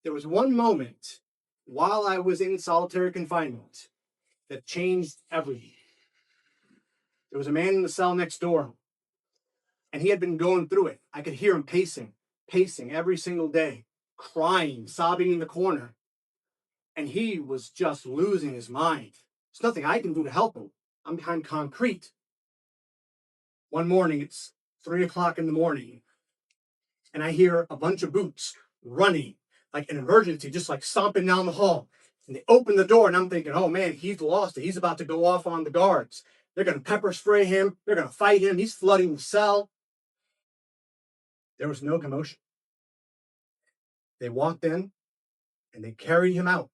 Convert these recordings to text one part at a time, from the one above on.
There was one moment while I was in solitary confinement that changed everything. There was a man in the cell next door, and he had been going through it. I could hear him pacing every single day, crying, sobbing in the corner. And he was just losing his mind. There's nothing I can do to help him. I'm behind concrete. One morning, it's 3 o'clock in the morning, and I hear a bunch of boots running like an emergency, just like stomping down the hall. And they open the door, and I'm thinking, oh man, he's lost it. He's about to go off on the guards. They're going to pepper spray him. They're going to fight him. He's flooding the cell. There was no commotion. They walked in and they carried him out.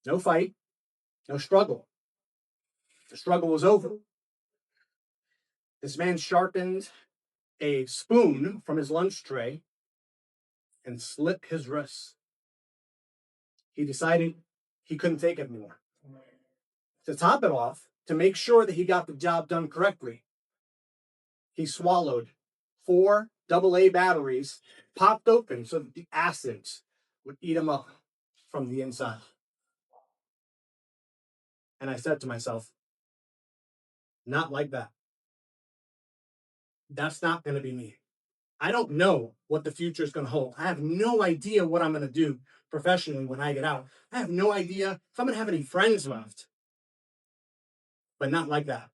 No fight, no struggle. The struggle was over. This man sharpened a spoon from his lunch tray and slit his wrists. He decided he couldn't take it anymore. To top it off, to make sure that he got the job done correctly, he swallowed 4 AA batteries, popped open so that the acids would eat him up from the inside. And I said to myself, not like that. That's not going to be me. I don't know what the future is going to hold. I have no idea what I'm going to do professionally when I get out. I have no idea if I'm going to have any friends left. But not like that.